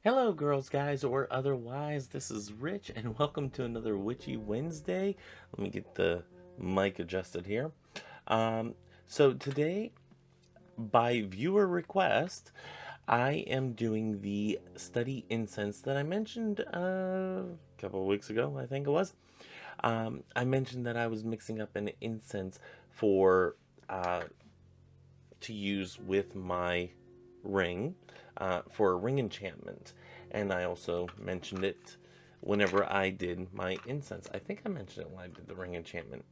Hello, girls, guys, or otherwise. This is Rich, and welcome to another Witchy Wednesday. Let me get the mic adjusted here. Um, so today, by viewer request, I am doing the study incense that I mentioned a couple of weeks ago. I think it was. I mentioned that I was mixing up an incense for to use with my ring for a ring enchantment. And I also mentioned it whenever I did my incense. I think I mentioned it when I did the ring enchantment.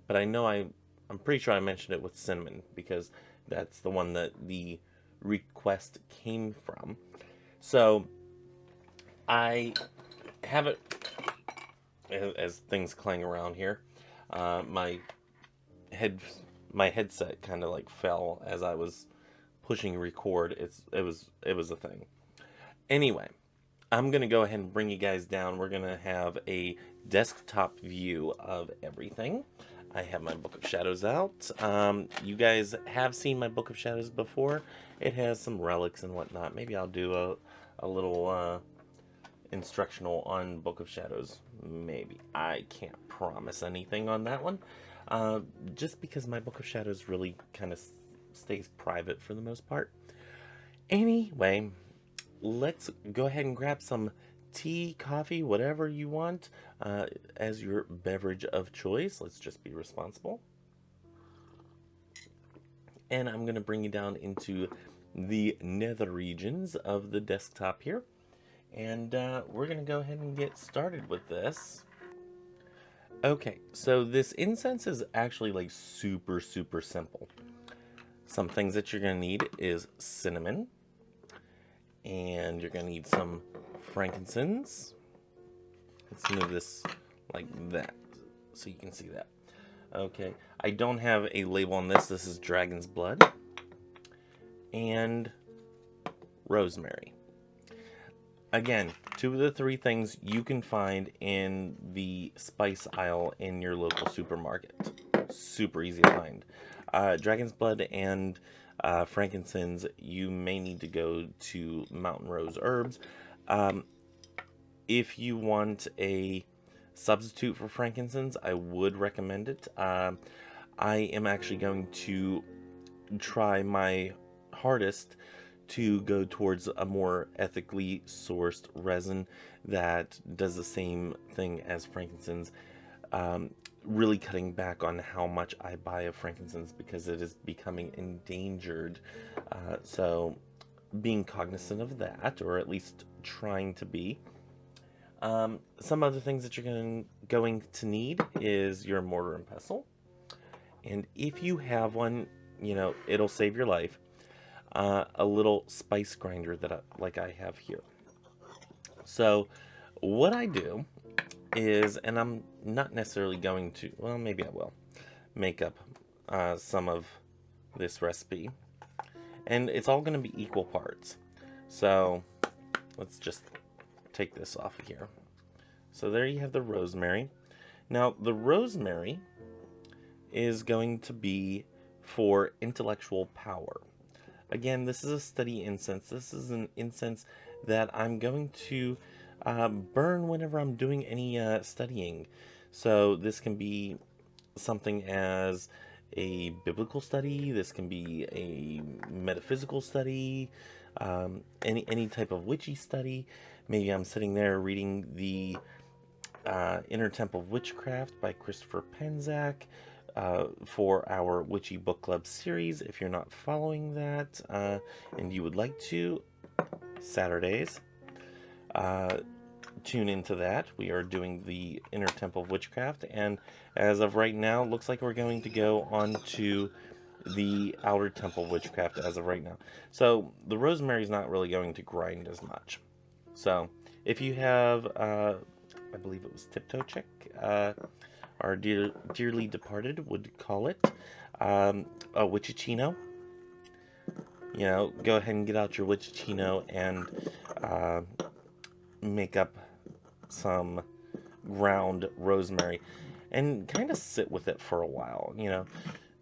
But I'm pretty sure I mentioned it with cinnamon because that's the one that the request came from. So I have it as things clang around here. My head my headset kind of like fell as I was pushing record. It was a thing. Anyway, I'm gonna go ahead and bring you guys down. We're gonna have a desktop view of everything. I have my Book of Shadows out. You guys have seen my Book of Shadows before. It has some relics and whatnot. Maybe I'll do a little instructional on Book of Shadows. Maybe. I can't promise anything on that one. Just because my Book of Shadows really kind of stays private for the most part. Anyway, let's go ahead and grab some tea, coffee, whatever you want as your beverage of choice. Let's just be responsible. And I'm going to bring you down into the nether regions of the desktop here. And we're going to go ahead and get started with this. Okay, so this incense is actually like super, super simple. Some things that you're going to need is cinnamon. And you're going to need some frankincense. Let's move this like that so you can see that. Okay, I don't have a label on this. This is dragon's blood. And rosemary. Again, two of the three things you can find in the spice aisle in your local supermarket. Super easy to find. Dragon's blood and frankincense, you may need to go to Mountain Rose Herbs. If you want a substitute for frankincense, I would recommend it. I am actually going to try my hardest to go towards a more ethically sourced resin that does the same thing as frankincense. Really cutting back on how much I buy of frankincense because it is becoming endangered. So being cognizant of that, or at least trying to be. Some other things that you're going to need is your mortar and pestle. And if you have one, it'll save your life. A little spice grinder like I have here. So what I do is, and I'm not necessarily going to, well, maybe I will, make up some of this recipe. And it's all going to be equal parts. So let's just take this off of here. So there you have the rosemary. Now, the rosemary is going to be for intellectual power. Again, this is a study incense. This is an incense that I'm going to burn whenever I'm doing any studying. So this can be something as a biblical study. This can be a metaphysical study. Any type of witchy study. Maybe I'm sitting there reading the Inner Temple of Witchcraft by Christo-Pagan for our Witchy Book Club series. If you're not following that and you would like to, Saturdays, tune into that. We are doing the Inner Temple of Witchcraft, and as of right now, looks like we're going to go on to the Outer Temple of Witchcraft as of right now. So the rosemary is not really going to grind as much. So if you have, I believe it was Tiptoe Chick, our dearly departed would call it, a Witchicino. Go ahead and get out your Witchicino and make up some ground rosemary and kind of sit with it for a while.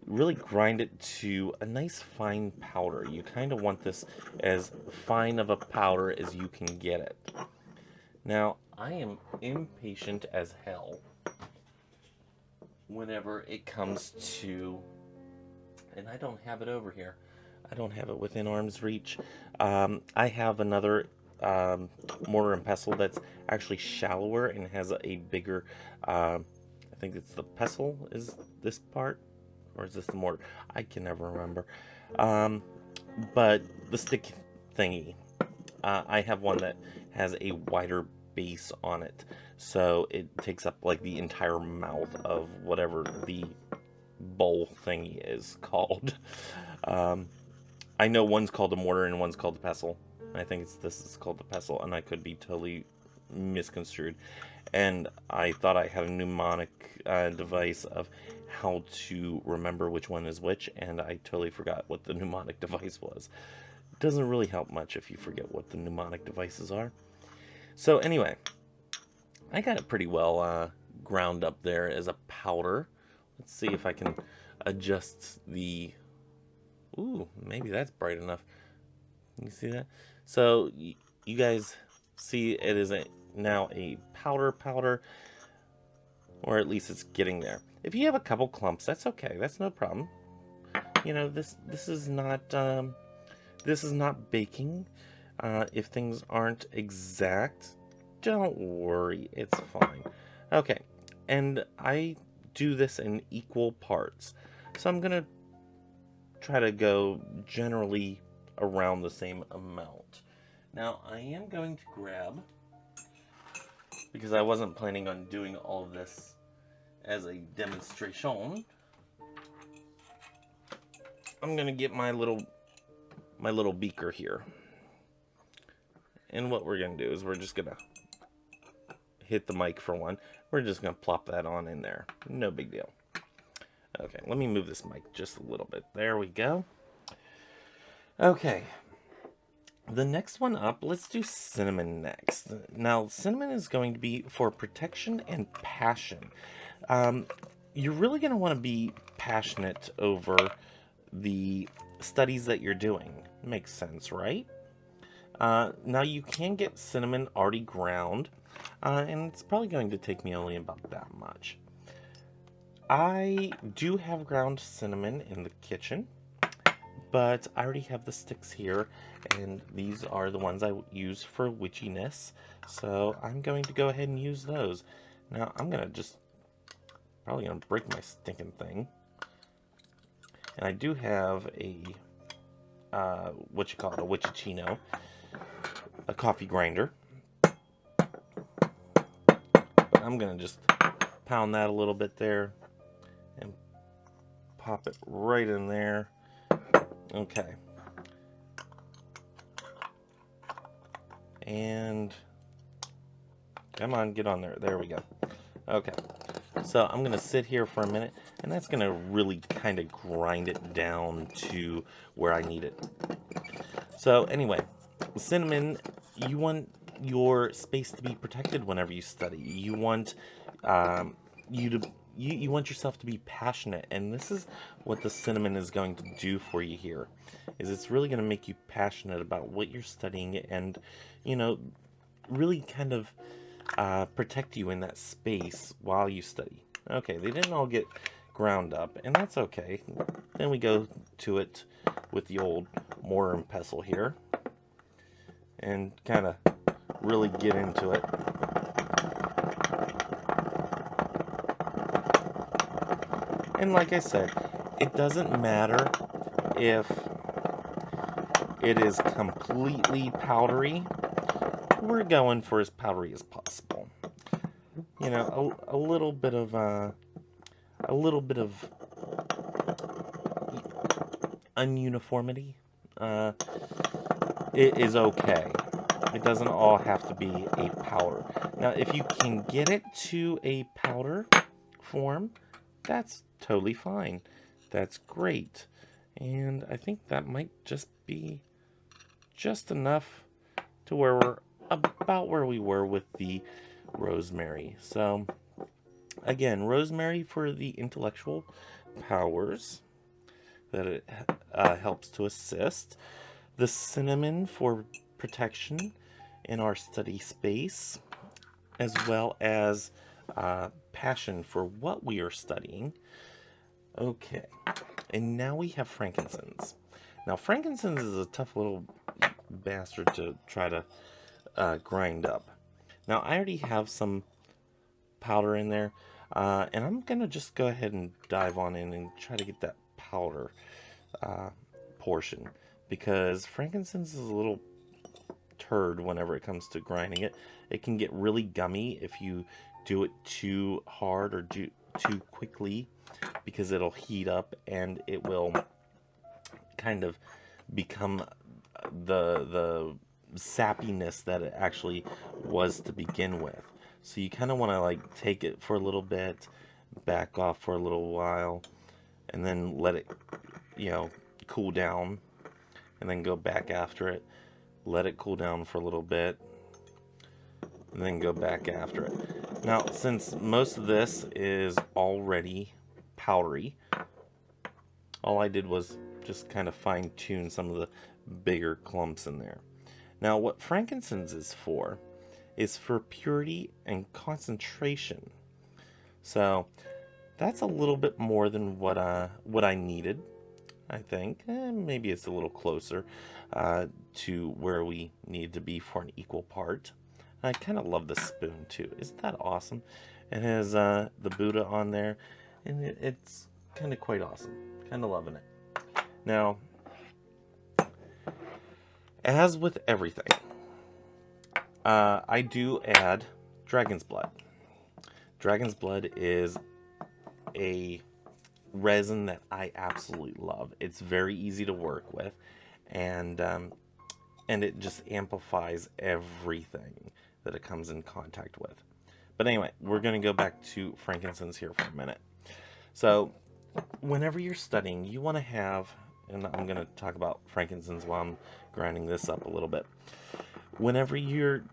really grind it to a nice fine powder. You kind of want this as fine of a powder as you can get it. Now, I am impatient as hell whenever it comes to, and I don't have it over here. I don't have it within arm's reach. I have another mortar and pestle that's actually shallower and has a bigger, I think it's the pestle is this part, or is this the mortar? I can never remember. But the stick thingy, I have one that has a wider base on it, so it takes up like the entire mouth of whatever the bowl thingy is called. I know one's called a mortar and one's called a pestle. I think this is called the pestle, and I could be totally misconstrued. And I thought I had a mnemonic device of how to remember which one is which, and I totally forgot what the mnemonic device was. It doesn't really help much if you forget what the mnemonic devices are. So anyway, I got it pretty well ground up there as a powder. Let's see if I can adjust the... Ooh, maybe that's bright enough. You see that? So you guys see it is now a powder, or at least it's getting there. If you have a couple clumps, that's okay. That's no problem. You know, this is not baking. If things aren't exact, don't worry, it's fine. Okay, and I do this in equal parts, so I'm gonna try to go generally around the same amount. Now I am going to grab, because I wasn't planning on doing all of this as a demonstration, I'm gonna get my little beaker here, and what we're gonna do is we're just gonna hit the mic for one. We're just gonna plop that on in there. No big deal. Okay, let me move this mic just a little bit. There we go. Okay, the next one up, let's do cinnamon next. Now, cinnamon is going to be for protection and passion. You're really going to want to be passionate over the studies that you're doing. Makes sense, right? Now, you can get cinnamon already ground, and it's probably going to take me only about that much. I do have ground cinnamon in the kitchen, but I already have the sticks here, and these are the ones I use for witchiness, so I'm going to go ahead and use those. Now, I'm going to probably going to break my stinking thing. And I do have a, a Witchicino, a coffee grinder. I'm going to just pound that a little bit there and pop it right in there. Okay. And come on, get on there. There we go. Okay. So I'm going to sit here for a minute, and that's going to really kind of grind it down to where I need it. So anyway, cinnamon, you want your space to be protected whenever you study. You want you want yourself to be passionate, and this is what the cinnamon is going to do for you here. Is it's really going to make you passionate about what you're studying, and you know, really kind of protect you in that space while you study. Okay, they didn't all get ground up, and that's okay. Then we go to it with the old mortar and pestle here, and kind of really get into it. And like I said, it doesn't matter if it is completely powdery. We're going for as powdery as possible. You know, a little bit of ununiformity it is okay. It doesn't all have to be a powder. Now, if you can get it to a powder form, that's totally fine. That's great. And I think that might just be just enough to where we're about where we were with the rosemary. So again, rosemary for the intellectual powers. that it helps to assist. The cinnamon for protection in our study space, as well as passion for what we are studying. Okay, and now we have frankincense. Now, frankincense is a tough little bastard to try to grind up. Now, I already have some powder in there, and I'm gonna just go ahead and dive on in and try to get that powder portion, because frankincense is a little turd whenever it comes to grinding it. It can get really gummy if you do it too hard or too quickly, because it'll heat up and it will kind of become the sappiness that it actually was to begin with. So you kind of want to like take it for a little bit, back off for a little while, and then let it, cool down, and then go back after it. Let it cool down for a little bit, and then go back after it. Now, since most of this is already powdery, all I did was just kind of fine tune some of the bigger clumps in there. Now, what frankincense is for purity and concentration. So that's a little bit more than what I needed, I think. Maybe it's a little closer to where we need to be for an equal part. I kind of love the spoon too. Isn't that awesome? It has the Buddha on there, and it's kind of quite awesome. Kind of loving it. Now, as with everything, I do add dragon's blood. Dragon's blood is a resin that I absolutely love. It's very easy to work with, and it just amplifies everything that it comes in contact with. But anyway, we're going to go back to frankincense here for a minute. So, whenever you're studying, you want to have, and I'm going to talk about frankincense while I'm grinding this up a little bit. Whenever you're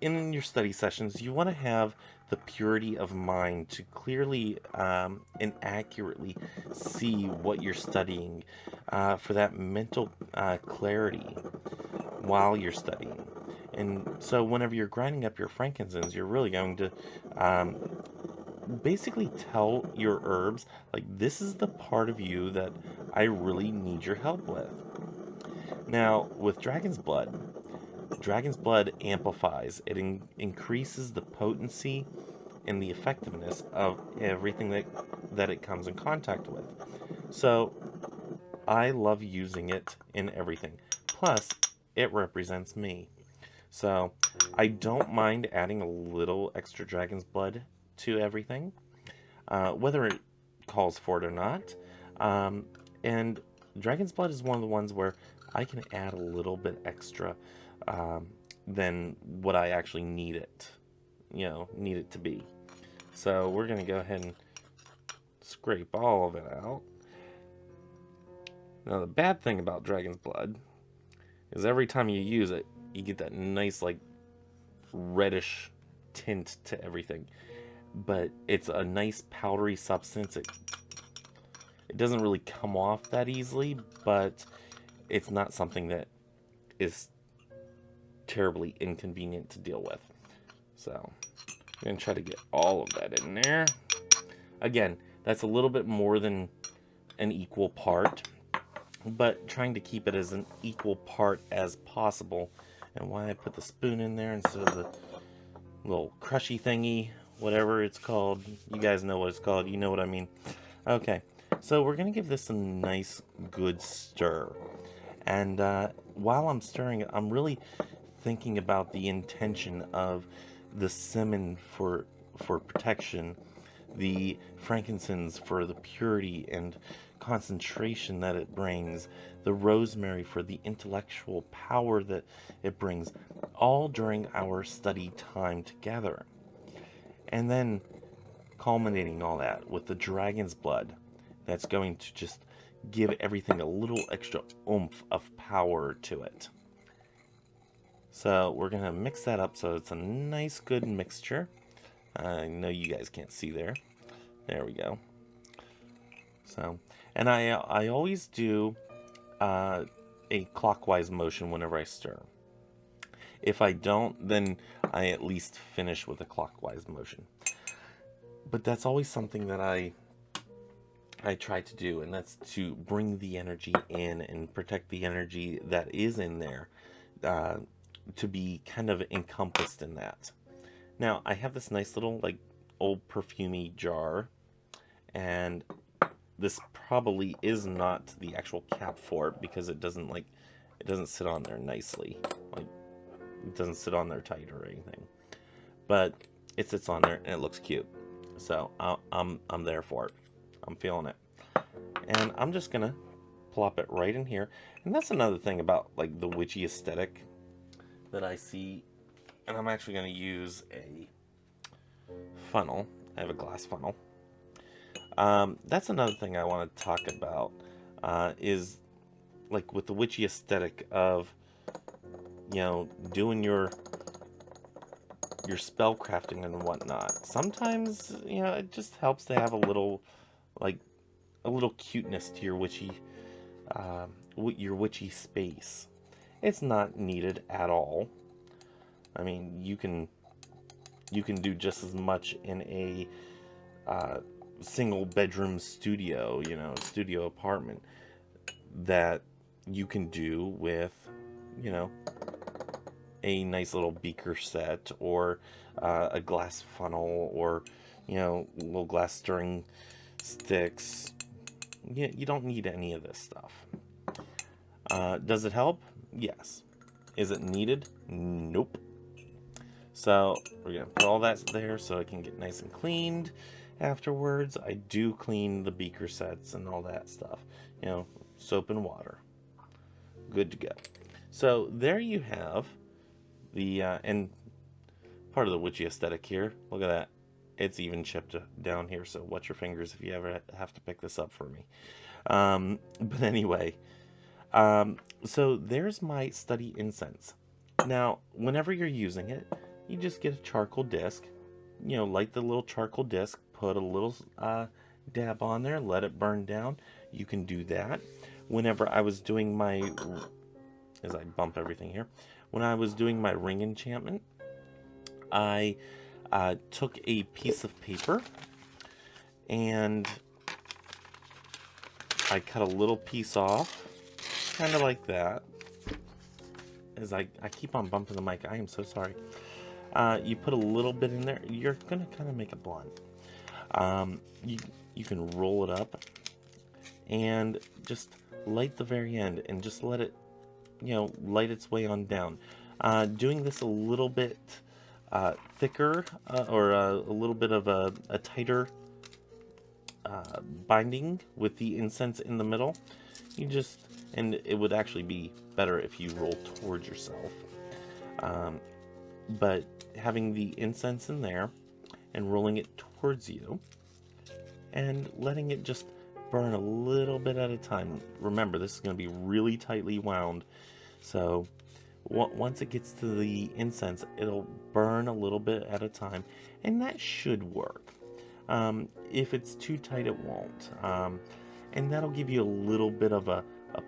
in your study sessions, you want to have the purity of mind to clearly and accurately see what you're studying, for that mental clarity while you're studying. And so whenever you're grinding up your frankincense, you're really going to basically tell your herbs, like, this is the part of you that I really need your help with. Now, with dragon's blood amplifies. It increases the potency and the effectiveness of everything that it comes in contact with. So, I love using it in everything. Plus, it represents me. So, I don't mind adding a little extra dragon's blood to everything, whether it calls for it or not. And dragon's blood is one of the ones where I can add a little bit extra than what I actually need it to be. So we're going to go ahead and scrape all of it out. Now, the bad thing about dragon's blood is every time you use it, you get that nice, like, reddish tint to everything. But it's a nice powdery substance. It doesn't really come off that easily, but it's not something that is terribly inconvenient to deal with. So I'm going to try to get all of that in there. Again, that's a little bit more than an equal part, but trying to keep it as an equal part as possible. And why I put the spoon in there instead of the little crushy thingy, whatever it's called. You guys know what it's called. You know what I mean. Okay, so we're going to give this a nice, good stir. And while I'm stirring it, I'm really thinking about the intention of the cinnamon for protection, the frankincense for the purity and concentration that it brings, the rosemary for the intellectual power that it brings, all during our study time together. And then culminating all that with the dragon's blood, that's going to just give everything a little extra oomph of power to it. So we're going to mix that up so it's a nice, good mixture. I know you guys can't see there. There we go. So, And I always do a clockwise motion whenever I stir. If I don't, then I at least finish with a clockwise motion. But that's always something that I try to do, and that's to bring the energy in and protect the energy that is in there, uh, to be kind of encompassed in that. Now, I have this nice little, like, old perfumey jar, and this probably is not the actual cap for it because it doesn't sit on there nicely. Like, it doesn't sit on there tight or anything. But it sits on there and it looks cute. So I'm there for it. I'm feeling it. And I'm just gonna plop it right in here. And that's another thing about like the witchy aesthetic that I see. And I'm actually gonna use a funnel. I have a glass funnel. That's another thing I want to talk about, is like with the witchy aesthetic of, doing your spell crafting and whatnot. Sometimes, it just helps to have like a little cuteness to your witchy space. It's not needed at all. I mean, you can do just as much in a single bedroom studio, studio apartment, that you can do with, a nice little beaker set, or a glass funnel, or, little glass stirring sticks. You don't need any of this stuff. Does it help? Yes. Is it needed? Nope. So we're going to put all that there so it can get nice and cleaned afterwards. I do clean the beaker sets and all that stuff. Soap and water. Good to go. So there you have the, and part of the witchy aesthetic here. Look at that. It's even chipped down here, so watch your fingers if you ever have to pick this up for me. But anyway, so there's my study incense. Now, whenever you're using it, you just get a charcoal disc. Light the little charcoal disc, put a little dab on there, let it burn down. You can do that. Whenever I was doing my, as I bump everything here, when I was doing my ring enchantment, I took a piece of paper and I cut a little piece off, kind of like that. As I keep on bumping the mic, I am so sorry. You put a little bit in there. You're gonna kind of make it blunt. You can roll it up and just light the very end and just let it, light its way on down. Doing this a little bit thicker, or a little bit of a tighter binding with the incense in the middle. And it would actually be better if you roll towards yourself. But having the incense in there and rolling it towards you and letting it just burn a little bit at a time. Remember, this is going to be really tightly wound. So once it gets to the incense, it'll burn a little bit at a time. And that should work. If it's too tight, it won't. And that'll give you a little bit of a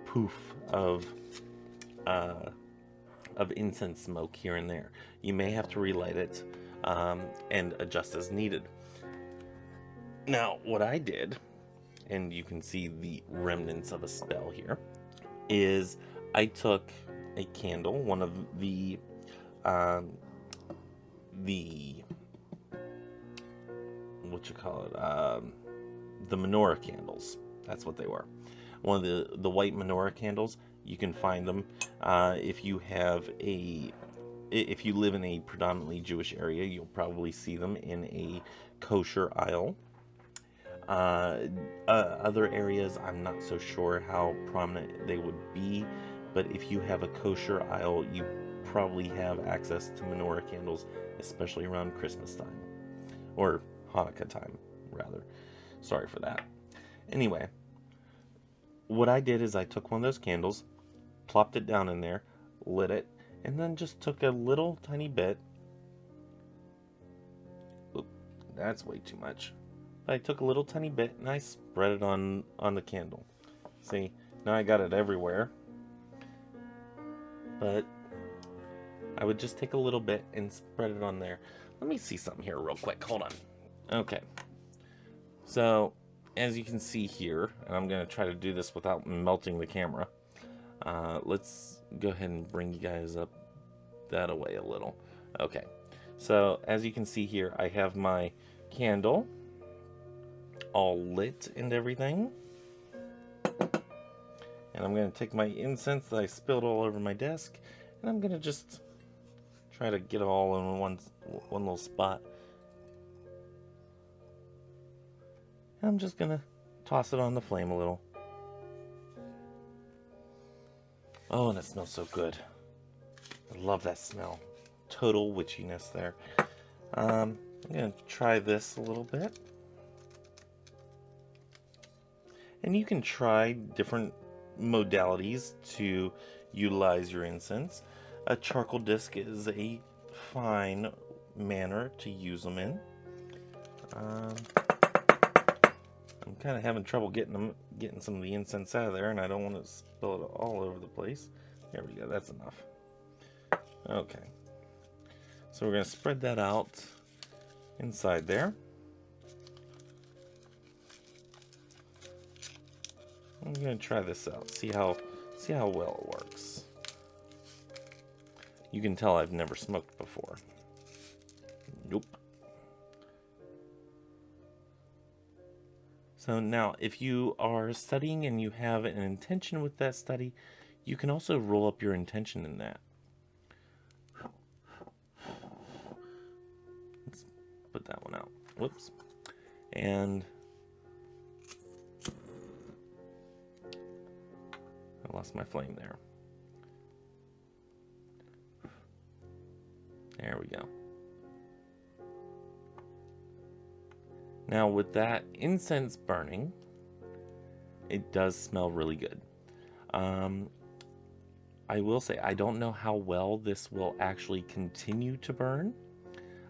poof of incense smoke here and there. You may have to relight it and adjust as needed. Now, what I did, and you can see the remnants of a spell here, is I took a candle, one of the the menorah candles. That's what they were. One of the white menorah candles. You can find them if you live in a predominantly Jewish area. You'll probably see them in a kosher aisle. Other areas, I'm not so sure how prominent they would be, but if you have a kosher aisle, you probably have access to menorah candles, especially around Christmas time, or Hanukkah time, rather. Sorry for that. Anyway, what I did is I took one of those candles, plopped it down in there, lit it, and then just took a little tiny bit. Oop, that's way too much. But I took a little tiny bit and I spread it on the candle. See, now I got it everywhere. But I would just take a little bit and spread it on there. Let me see something here real quick. Hold on. Okay. So, as you can see here, and I'm going to try to do this without melting the camera. Let's go ahead and bring you guys up that away a little. Okay. So, as you can see here, I have my candle all lit and everything. And I'm going to take my incense that I spilled all over my desk, and I'm going to just try to get it all in one little spot. And I'm just going to toss it on the flame a little. Oh, and it smells so good. I love that smell. Total witchiness there. I'm going to try this a little bit. And you can try different modalities to utilize your incense. A charcoal disc is a fine manner to use them in. I'm kind of having trouble getting some of the incense out of there, and I don't want to spill it all over the place. There we go, that's enough. Okay, so we're going to spread that out inside there. I'm going to try this out, see how well it works. You can tell I've never smoked before. Nope. So now, if you are studying and you have an intention with that study, you can also roll up your intention in that. Let's put that one out. Whoops. And I lost my flame there. There we go. Now with that incense burning, it does smell really good. I will say I don't know how well this will actually continue to burn,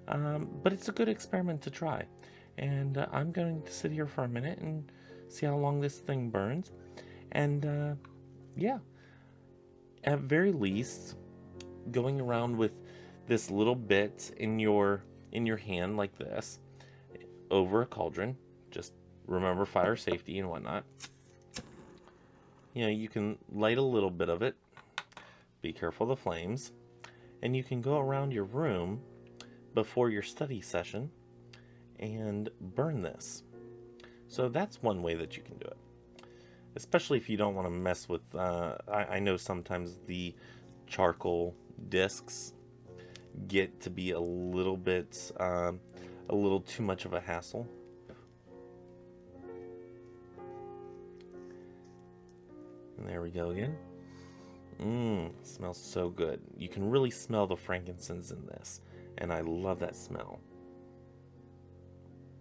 but it's a good experiment to try. And I'm going to sit here for a minute and see how long this thing burns. And yeah, at very least, going around with this little bit in your hand like this over a cauldron, just remember fire safety and whatnot. You know, you can light a little bit of it, be careful of the flames, and you can go around your room before your study session and burn this. So that's one way that you can do it, especially if you don't want to mess with I know sometimes the charcoal discs get to be a little bit a little too much of a hassle. And there we go again. Smells so good. You can really smell the frankincense in this, and I love that smell.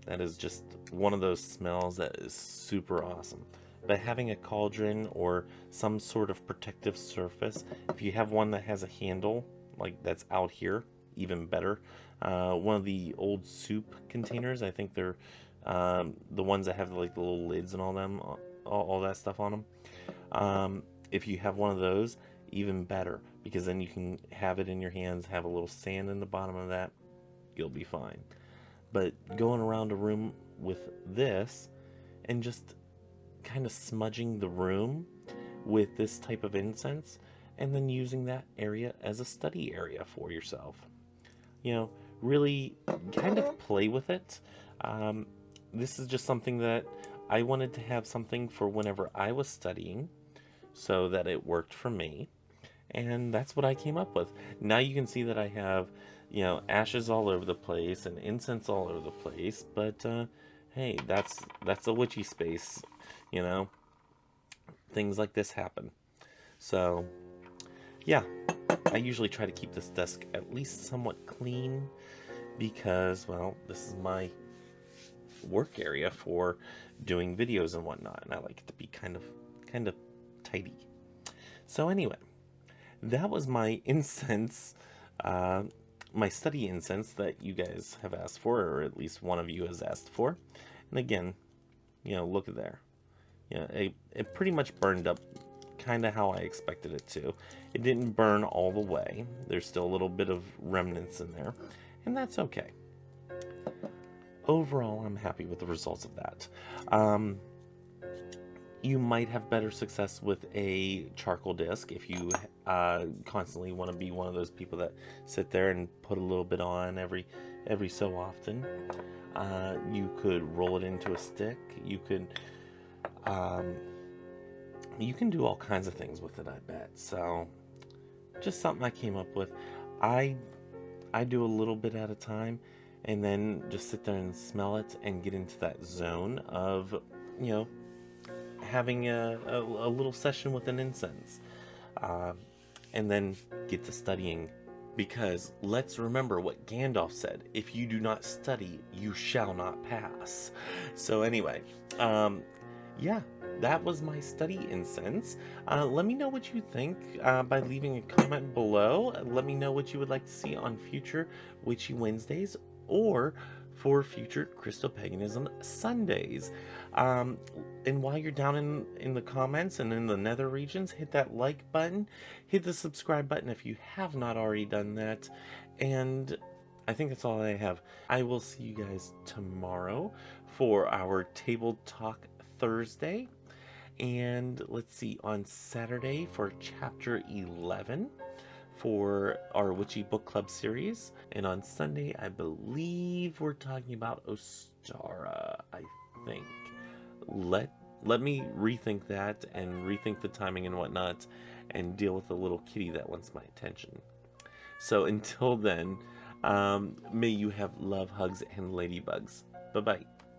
That is just one of those smells that is super awesome. But having a cauldron or some sort of protective surface, if you have one that has a handle, like that's out here, even better. One of the old soup containers, I think they're the ones that have like the little lids and all that stuff on them. If you have one of those, even better, because then you can have it in your hands, have a little sand in the bottom of that, you'll be fine. But going around a room with this and just kind of smudging the room with this type of incense, and then using that area as a study area for yourself. You know, really kind of play with it. This is just something that I wanted to have something for whenever I was studying, so that it worked for me. And that's what I came up with. Now you can see that I have, you know, ashes all over the place and incense all over the place. But hey, that's a witchy space, you know. Things like this happen. So yeah, I usually try to keep this desk at least somewhat clean because, well, this is my work area for doing videos and whatnot, and I like it to be kind of tidy. So anyway, that was my incense, my study incense that you guys have asked for, or at least one of you has asked for. And again, look at there. It pretty much burned up kind of how I expected it to. It didn't burn all the way. There's still a little bit of remnants in there, and that's okay. Overall, I'm happy with the results of that. You might have better success with a charcoal disc if you constantly want to be one of those people that sit there and put a little bit on every so often. You could roll it into a stick. You can do all kinds of things with it, I bet. So, just something I came up with. I do a little bit at a time, and then just sit there and smell it and get into that zone of, having a little session with an incense, and then get to studying, because let's remember what Gandalf said: if you do not study, you shall not pass. So anyway, yeah, that was my study incense. Let me know what you think by leaving a comment below. Let me know what you would like to see on future Witchy Wednesdays, or for future Christo-Paganism Sundays. And while you're down in the comments and in the nether regions, hit that like button, hit the subscribe button if you have not already done that, and I think that's all I have. I will see you guys tomorrow for our Table Talk Thursday, and let's see, on Saturday for Chapter 11 for our Witchy Book Club series, and on Sunday I believe we're talking about Ostara, I think. Let me rethink that and rethink the timing and whatnot, and deal with the little kitty that wants my attention. So until then, may you have love, hugs, and ladybugs. Bye-bye.